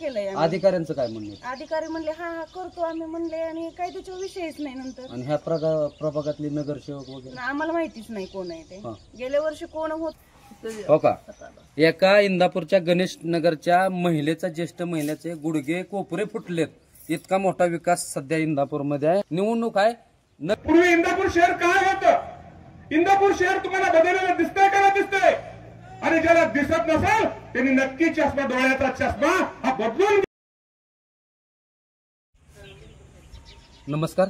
केलंय आम्ही. अधिकाऱ्यांचं काय म्हणणं आहे? अधिकारी म्हणले हा हा करतो आम्ही म्हणले, आणि काही त्याच्यावर विषयच नाही. नंतर आणि ह्या प्रभागातले नगरसेवक वगैरे आम्हाला माहितीच नाही कोण आहे ते. हा. गेल्या वर्षी कोण होत हो का? एका इंदापूरच्या गणेश नगरच्या महिलेचा, ज्येष्ठ महिलेचे गुडघे कोपरे फुटलेत. इतका मोठा विकास सध्या इंदापूरमध्ये आहे. निवडणूक आहे. पूर्वी इंदापूर शहर काय होतं? इंदापूर शहर तुम्हाला बदललेलं दिसतंय का? नाही दिसतंय? आणि ज्याला दिसत नसेल त्यांनी नक्की चष्मा, डोळ्याचा चष्मा हा बदलून. नमस्कार,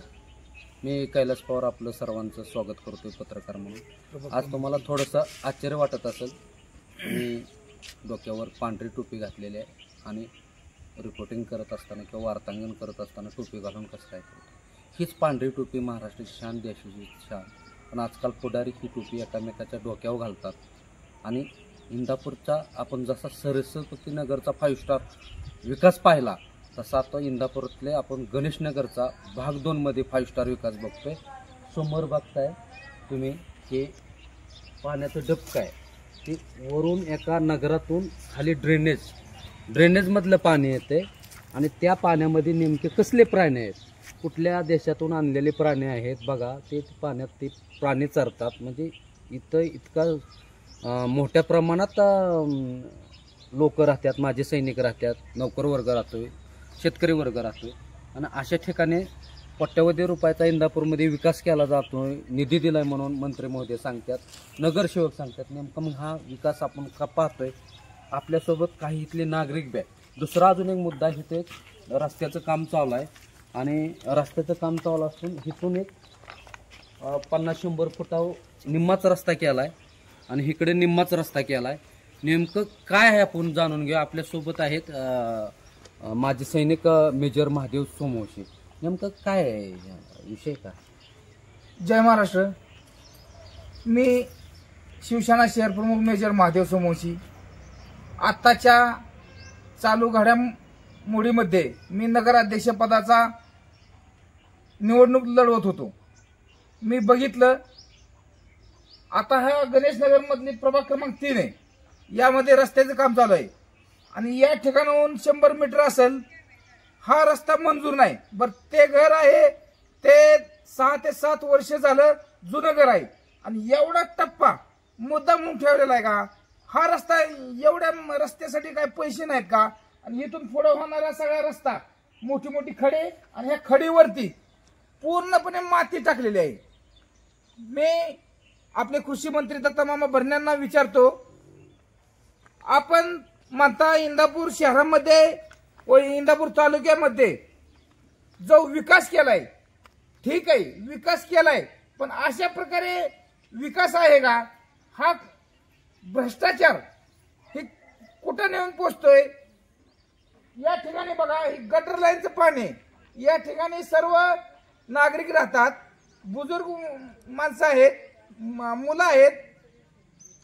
मी कैलास पवार आपलं सर्वांचं स्वागत करतोय पत्रकार म्हणून. आज तुम्हाला थोडंसं आश्चर्य वाटत असेल, मी डोक्यावर पांढरी टोपी घातलेली आहे आणि रिपोर्टिंग करत असताना किंवा वार्तांकन करत असताना टोपी घालून कसं काय करतो. हीच पांढरी टोपी महाराष्ट्राची शान, देशाची शान. पण आजकाल पुढारी ही टोपी एकामेकाच्या डोक्यावर घालतात. आणि इंदापूरचा आपण जसा सरस्वती नगरचा 5 स्टार विकास पाहिला, तसा आता इंदापूरातले आपण गणेश नगरचा भाग 2 मध्ये 5 स्टार विकास बघतोय. समोर बघताय तुम्ही हे पाण्याचं डबकं आहे. ते वरून एका नगरातून खाली ड्रेनेजमधलं पाणी येते. आणि त्या पाण्यामध्ये नेमके कसले प्राणी आहेत, कुठल्या देशातून आणलेले प्राणी आहेत बघा. ते पाण्यात ते प्राणी चरतात. म्हणजे इथं इतका मोठ्या प्रमाणात लोक राहतात, माझे सैनिक राहतात, नोकर वर्ग राहतोय, शेतकरी वर्ग राहतोय. आणि अशा ठिकाणी कोट्यवधी रुपयाचा इंदापूरमध्ये विकास केला जातोय, निधी दिलाय म्हणून मंत्री महोदय सांगतात, नगरसेवक सांगतात. नेमका मग हा विकास आपण का पाहतोय? आपल्यासोबत काही इथले नागरिक बी आहे. दुसरा अजून एक मुद्दा, इथे रस्त्याचं काम चालू आहे. आणि रस्त्याचं काम चालू असून इथून एक 50-100 फुटावर निम्माच रस्ता केला आहे आणि इकडे निम्माच रस्ता केला आहे. नेमकं काय आहे आपण जाणून घेऊ. आपल्यासोबत आहेत माजी सैनिक मेजर महादेव सोमवंशी. नेमकं काय आहे विषय का? जय महाराष्ट्र. मी शिवसेना शहर प्रमुख मेजर महादेव सोमवंशी. आत्ताच्या चालू घडामोडीमध्ये मी नगराध्यक्ष पदाचा निवडणूक लढवत होतो. मी बघितलं आता हा गणेश नगर मधली प्रभाग क्रमांक 3 आहे. यामध्ये रस्त्याचं काम चालू आहे आणि या ठिकाणाहून 100 मीटर असेल हा रस्ता मंजूर नाही. बरं, ते घर आहे ते 6 ते 7 वर्ष झालं जुनं घर आहे. आणि एवढा टप्पा मुद्दाम म्हणून ठेवलेला आहे का? हा रस्ता, एवढ्या रस्त्यासाठी काय पैसे नाहीत का? आणि इथून पुढे होणारा सगळा रस्ता मोठी मोठी खडे, आणि ह्या खडीवरती पूर्णपणे माती टाकलेली आहे. मी आपले कृषी मंत्री दत्तामामा भरण्यांना विचारतो, आपण म्हणता इंदापूर शहरामध्ये व इंदापूर तालुक्यामध्ये जो विकास केलाय, ठीक आहे विकास केलाय, पण अशा प्रकारे विकास आहे का? हा भ्रष्टाचार हे कुठं नेऊन पोचतोय? या ठिकाणी बघा, ही गटर लाईनचं पाणी, या ठिकाणी सर्व नागरिक राहतात, बुजुर्ग माणसं आहेत, मुलं आहेत.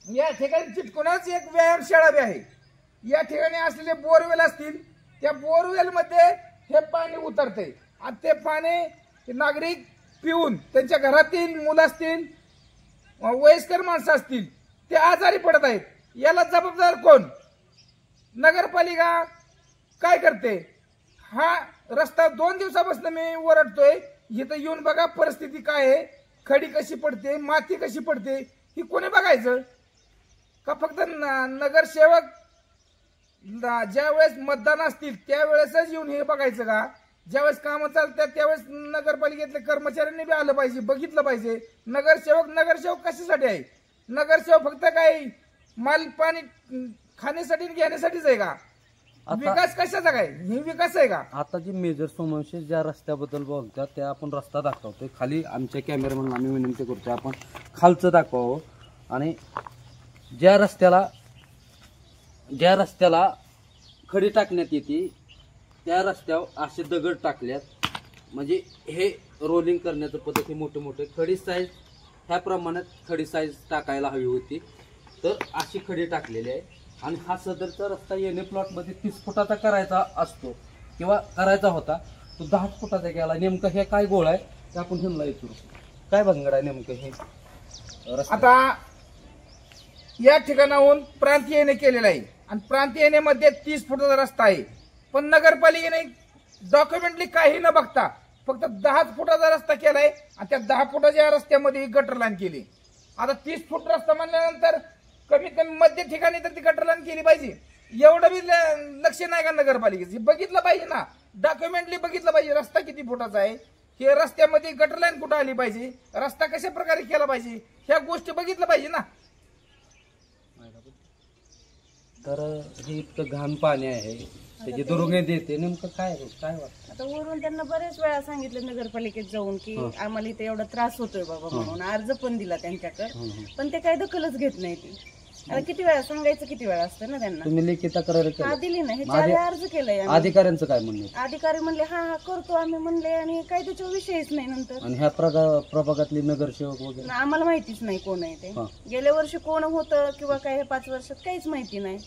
या ठिकाणी चिटकुणाच एक व्यायामशाळा बी आहे. या ठिकाणी असलेले बोरवेल असतील, त्या बोरवेल मध्ये हे पाणी उतरते आणि ते पाणी नागरिक पिऊन त्यांच्या घरातील मुलं असतील, वयस्कर माणसं असतील, ते आजारी पडत आहेत. याला जबाबदार कोण? नगरपालिका काय करते? हा रस्ता 2 दिवसापासून मी ओरडतोय, इथं येऊन बघा परिस्थिती काय आहे, खडी कशी पडते, माती कशी पडते, ही कोणी बघायचं का? फक्त नगरसेवक ज्या वेळेस मतदान असतील त्यावेळेसच येऊन हे बघायचं का? ज्यावेळेस कामं चालतात त्यावेळेस नगरपालिकेतल्या कर्मचाऱ्यांनी बी आलं पाहिजे, बघितलं पाहिजे. नगरसेवक कशासाठी आहे? नगरसेवक फक्त काय माल पाणी खाण्यासाठी घेण्यासाठीच आहे का? विकास कशाचा काय? ही विकास आहे का? आता जी मेजर सोमवंशी ज्या रस्त्याबद्दल बोलतात त्या आपण रस्ता दाखवतोय. खाली आमच्या कॅमेरामॅन आम्ही विनंती करतोय आपण खालचं दाखवावं. आणि ज्या रस्त्याला खडी टाकण्यात येते त्या रस्त्यावर असे दगड टाकल्यात. म्हणजे हे रोलिंग करण्याचं पद्धती, मोठे मोठे खडी साईज ह्या प्रमाणात खडी साईज टाकायला हवी होती, तर अशी खडी टाकलेली आहे. आणि हा सदरचा रस्ता येणे प्लॉटमध्ये 30 फुटाचा करायचा असतो किंवा करायचा होता, तो 10 फुटाचा केला. नेमकं हे काय गोळ आहे ते आपण ह्यांना विचारू. काय भानगड आहे नेमकं हे? आता या ठिकाणाहून प्रांतीय येणे केलेला आहे आणि प्रांतीय येण्यामध्ये 30 फुटाचा रस्ता आहे. पण नगरपालिकेने डॉक्युमेंटली काही न बघता फक्त 10 फुटाचा रस्ता केलाय आणि त्या 10 फुटाच्या रस्त्यामध्ये गटर लाईन केली. आता 30 फूट रस्ता म्हणल्यानंतर कमीत कमी मध्य ठिकाणी तर ती गटर लाईन केली पाहिजे. एवढं बी लक्ष नाही का नगरपालिकेचं? बघितलं पाहिजे ना, डॉक्युमेंटली बघितलं पाहिजे रस्ता किती फुटाचा आहे, हे रस्त्यामध्ये गटर लाईन कुठं आली पाहिजे, रस्ता कशा प्रकारे केला पाहिजे, ह्या गोष्टी बघितलं पाहिजे ना. तर हे इतकं घाण पाणी आहे, त्याची दुर्गंधी येते, नेमकं काय वाटतं? आता वरून त्यांना बरेच वेळा सांगितलं नगरपालिकेत जाऊन की आम्हाला इथे एवढा त्रास होतोय बाबा म्हणून, अर्ज पण दिला त्यांच्याकडे, पण ते काही दखलच घेत नाही. ती आता किती वेळा सांगायचं, किती वेळा असतं ना त्यांना. तुम्ही लेखी तक्रार हा दिली ना, ह्याच्या आधी अर्ज केलाय आम्ही. अधिकाऱ्यांचं काय म्हणणं? अधिकारी म्हणले हा करतो आम्ही म्हणले, आणि काही त्याच्यावर विषयच नाही. नंतर आणि ह्या प्रभागातले नगरसेवक वगैरे आम्हाला माहितीच नाही कोण आहे ते. गेल्या वर्षी कोण होतं किंवा काय 5 वर्षात काहीच माहिती नाही.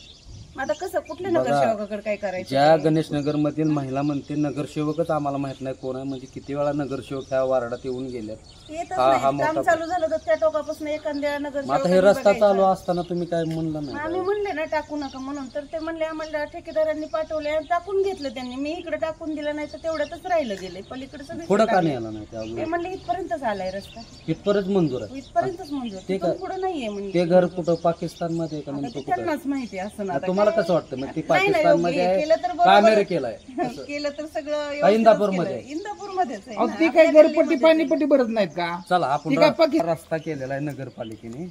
आता कसं कुठल्या नगरसेवकाकडे काय करायचं? ज्या गणेश नगर मधील महिला म्हणते नगरसेवकच आम्हाला माहित नाही कोण आहे. म्हणजे किती वेळा नगरसेवक ह्या वार्डात येऊन गेल्यात. येतच नाही. काम चालू झालं तर त्या टोकापासून एखाद्या आता हे नगरसेवक रस्ता चालू असताना तुम्ही काय म्हणलं नाही? आम्ही म्हणले ना टाकू नका म्हणून, तर ते म्हणले आम्हाला ठेकेदारांनी पाठवले आणि टाकून घेतलं त्यांनी. मी इकडे टाकून दिलं नाही तर तेवढ्यातच राहिलं गेले. पलीकडे सगळं पुढं का नाही आला नाही? ते म्हणले इथपर्यंतच आलाय रस्ता, इथपर्यंत मंजूर आहे, इथपर्यंतच मंजूर, ते पुढे नाहीये म्हणजे. ते घर कुठं पाकिस्तान मध्ये का? आता ते त्यांनाच माहिती असं ना. तुम्हाला कसं वाटतं? मग ती नाही नाही, पाकिस्तान मध्ये केलं तर का बरोबर, अमेरिकेला आहे? केलं तर सगळं इंदापूर व्यवस्थितच मध्ये? केलंय. इंदापूरमध्येच आहे अहो, ना. ती काय घरपट्टी पाणीपट्टी भरत नाहीत का? चला आपण ती काय रस्ता केलेला आहे नगरपालिकेने,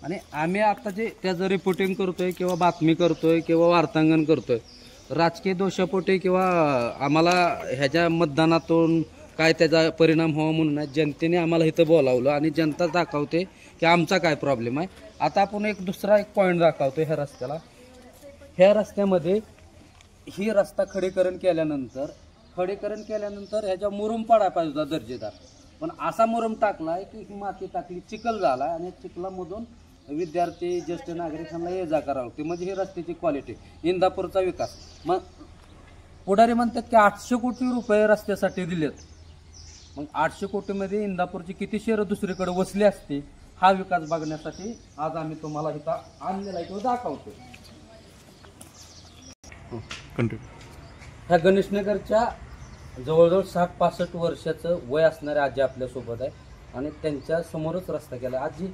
आणि आम्ही आता जे त्याचं रिपोर्टिंग करतोय किंवा बातमी करतोय किंवा वार्तांकन करतोय, राजकीय दोषापोटी किंवा आम्हाला ह्याच्या मतदानातून काय त्याचा परिणाम व्हावा म्हणून जनतेने आम्हाला इथं बोलावलं आणि जनता दाखवते की आमचा काय प्रॉब्लेम आहे. आता आपण दुसरा एक पॉईंट दाखवतोय ह्या रस्त्याला. ह्या रस्त्यामध्ये ही रस्ता खडीकरण केल्यानंतर ह्याच्या मुरुम पाडा पाहिजे होता दर्जेदार, पण असा मुरुम टाकलाय की माती टाकली, चिखल झाला आणि चिखलामधून विद्यार्थी ज्येष्ठ नागरिकांना ये जा करावं लागते. म्हणजे ही रस्त्याची क्वालिटी, इंदापूरचा विकास. मग पुढारी म्हणतात की 800 कोटी रुपये रस्त्यासाठी दिलेत. मग 800 कोटीमध्ये इंदापूरची किती शहरं दुसरीकडे वसली असते, हा विकास बघण्यासाठी आज आम्ही तुम्हाला इथं आणलेला आहे, तो दाखवतो. ह्या गणेशनगरच्या जवळजवळ 60-65 वर्षाचं वय असणारे आजी आपल्यासोबत आहे आणि त्यांच्या समोरच रस्ता केला. आजी,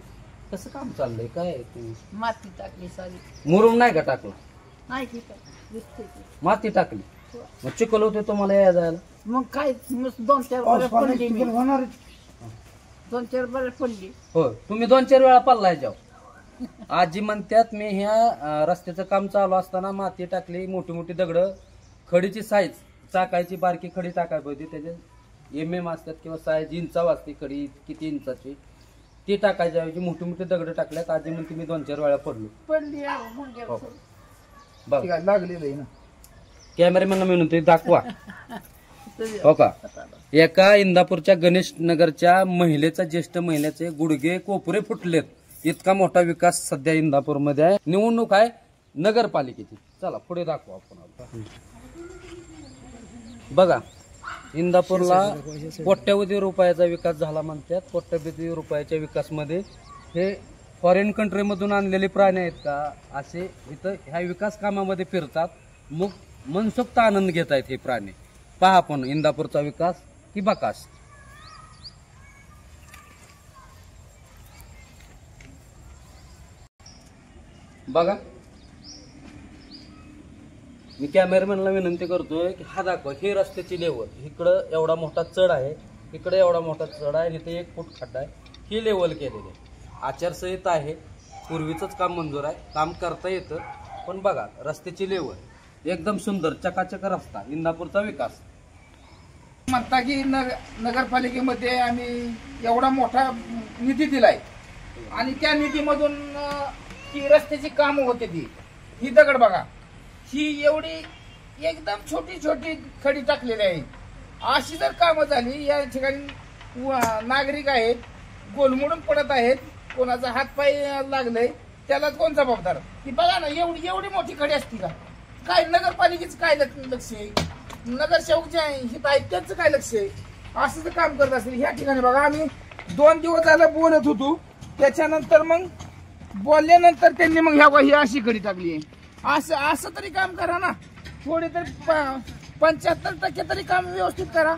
कसं काम चाललंय? काय तुम्ही माती टाकली सारी. मुरुम नाही का टाकलं? नाही ठीक आहे, दिसते ती. माती टाकली, मग चिखल होते तुम्हाला या जायला? मग काय 2-4 बरं पडली मी. 2-4 बरं पडली. हो, तुम्ही 2-4 वेळा पडलाय जाऊ. आजी म्हणतात मी ह्या रस्त्याचं काम चालू असताना माती टाकली, मोठी मोठी दगडं, खडीची साईज चाकायची बारकी खडी टाकायला पाहिजे, त्याचे MM असतात किंवा साईज इंचाव असते खडी, किती इंचाची ती टाकायच्या ऐवजी मोठी मोठी दगड टाकल्यात. आजी म्हणते मी 2-4 वेळा पडलो. पडली हो. बघा, लागलेलं आहे ना. कॅमेरामॅनला मी म्हणतोय दाखवा. हो का? एका इंदापूरच्या गणेश नगरच्या महिलेचा, ज्येष्ठ महिलेचे गुडघे कोपरे फुटलेत. इतका मोठा विकास सध्या इंदापूरमध्ये आहे. निवडणूक आहे नगरपालिकेची. चला पुढे दाखवा आपण. बघा, इंदापूरला कोट्यवधी रुपयाचा विकास झाला म्हणतात. कोट्यवधी रुपयाच्या विकासमध्ये हे फॉरेन कंट्रीमधून आणलेले प्राणी आहेत का असे इथं ह्या विकास कामामध्ये फिरतात. मग मनसोक्त आनंद घेत आहेत हे प्राणी. पहा आपण इंदापूरचा विकास की बकास. बघा, मी कॅमेरामॅनला विनंती करतोय की हा दाखवा. ही रस्त्याची लेवल, इकडं एवढा मोठा चढ आहे, इकडे एवढा मोठा चढ आहे, इथे 1 फूट खड्डा आहे. ही लेवल केलेली आहे. आचारसंहिता आहे, पूर्वीचंच काम मंजूर आहे, काम करता येतं. पण बघा रस्त्याची लेवल एकदम सुंदर, चकाचक रस्ता, इंदापूरचा विकास. म्हणता की नगरपालिकेमध्ये आम्ही एवढा मोठा निधी दिलाय आणि त्या निधीमधून ती रस्त्याची कामं होते. ही दगड बघा, ही एवढी एकदम छोटी छोटी खडी टाकलेली आहे. अशी जर कामं झाली, या ठिकाणी नागरिक आहेत गोलमोडून पडत आहेत, कोणाचा हातपाय लागलाय, त्याला कोण जबाबदार? ती बघा ना, एवढी एवढी मोठी खडी असती का? काय नगरपालिकेचं काय लक्ष आहे? नगरसेवक जे हित आहेत त्यांचं काय लक्ष आहे? असं जर काम करत असेल ह्या ठिकाणी बघा, आम्ही 2 दिवस झालं बोलत होतो, त्याच्यानंतर मग बोलल्यानंतर त्यांनी मग ह्या ही अशी खडी टाकली आहे. असं तरी काम करा ना. थोडी तरी 75% तरी काम व्यवस्थित करा.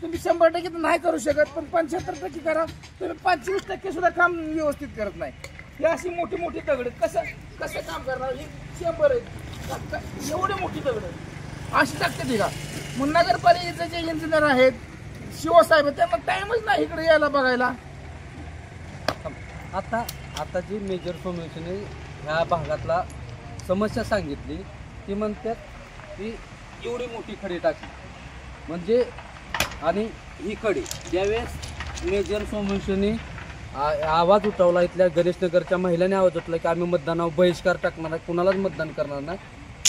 तुम्ही 100% नाही करू शकत, पण 75% करा. तुम्ही 25% सुद्धा काम व्यवस्थित करत नाही. ही अशी मोठी मोठी दगड कसं कसं काम करणार? ही 100 आहेत, एवढी मोठी दगड अशी टाकते ती का? मग नगरपालिकेचे जे इंजिनियर आहेत, शिवसाहेब, त्यांना टाइमच नाही इकडे यायला बघायला. आता जी मेजर सोल्युशनने ह्या भागातला समस्या सांगितली ती म्हणतात की एवढी मोठी खडी टाकली म्हणजे, आणि ही खडी ज्यावेळेस मेजर सोल्युशनने आवाज उठवला, इथल्या गणेशनगरच्या महिलांनी आवाज उठवला की आम्ही मतदानावर बहिष्कार टाकणार आहे, कुणालाच मतदान करणार नाही.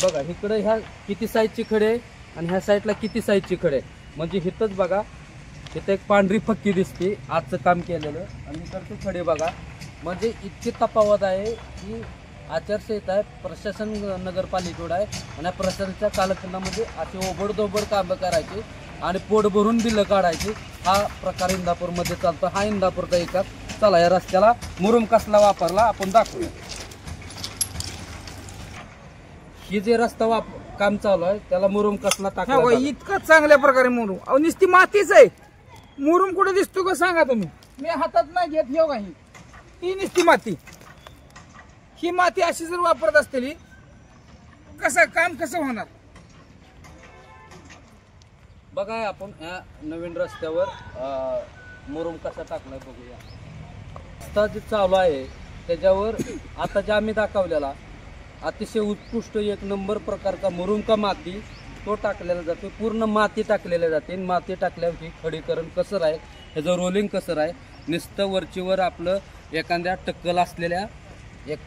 बघा इकडे ह्या किती साईजची खडे आहे आणि ह्या साईडला किती साईजची खडे आहे. म्हणजे इथंच बघा, इथं एक पांढरी फक्की दिसते आजचं काम केलेलं, आणि इकडचे खडे बघा. म्हणजे इतकी तफावत आहे की आचारसंहिता आहे, प्रशासन नगरपालिकेकडे आहे, आणि प्रशासनाच्या कालखंडामध्ये असे ओबडधोबड कामं करायची आणि पोट भरून बिलं काढायची. हा प्रकार इंदापूरमध्ये चालतो. हा इंदापूरचा एका. चला या रस्त्याला मुरुम कसला वापरला आपण दाखवूया. ही जे रस्ता काम चालू आहे त्याला मुरुम कसला टाकला? इतकं चांगल्या प्रकारे मुरुम. अहो नुसती मातीच आहे. मुरुम कुठे दिसतो का सांगा तुम्ही? मी हातात नाही घेत. हे काही ही नुसती माती. ही माती अशी जर वापरत असतील कसं काम कसं होणार? बघा आपण ह्या नवीन रस्त्यावर मुरुम कसा टाकलाय बघूया. रस्ता जे चालू आहे त्याच्यावर आता जे आम्ही दाखवलेला अतिशय उत्कृष्ट 1 नंबर प्रकारचा मुरुम का माती तो टाकलेला जातो. पूर्ण माती टाकलेल्या जाते. माती टाकल्यावर ही खडीकरण कसं आहे, ह्याचं रोलिंग कसं आहे. नुसतं वरचीवर आपलं एखाद्या टक्कल असलेल्या एक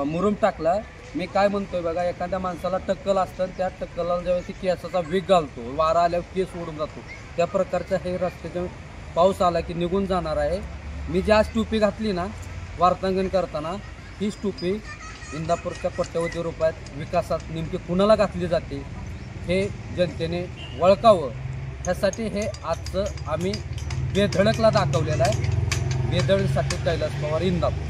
मुरुम टाकला. मी काय म्हणतोय बघा, एखाद्या माणसाला टक्कल असतं, त्या टक्कलला ज्यावेळेस केसाचा वेग घालतो, वारा आल्यावर केस ओढून जातो, त्या प्रकारच्या हे रस्त्याच्या पाऊस आला की निघून जाणार आहे. मी जी आज टोपी घातली ना वार्तांकन करताना, हीच टोपी इंदापूरच्या कोट्यवधी रुपयात विकासात नेमकी कुणाला घातली जाते हे जनतेने वळखावं, ह्यासाठी हे आजचं आम्ही बेधडकला दाखवलेलं आहे. बेधडसाठी कैलास पवार, इंदापूर.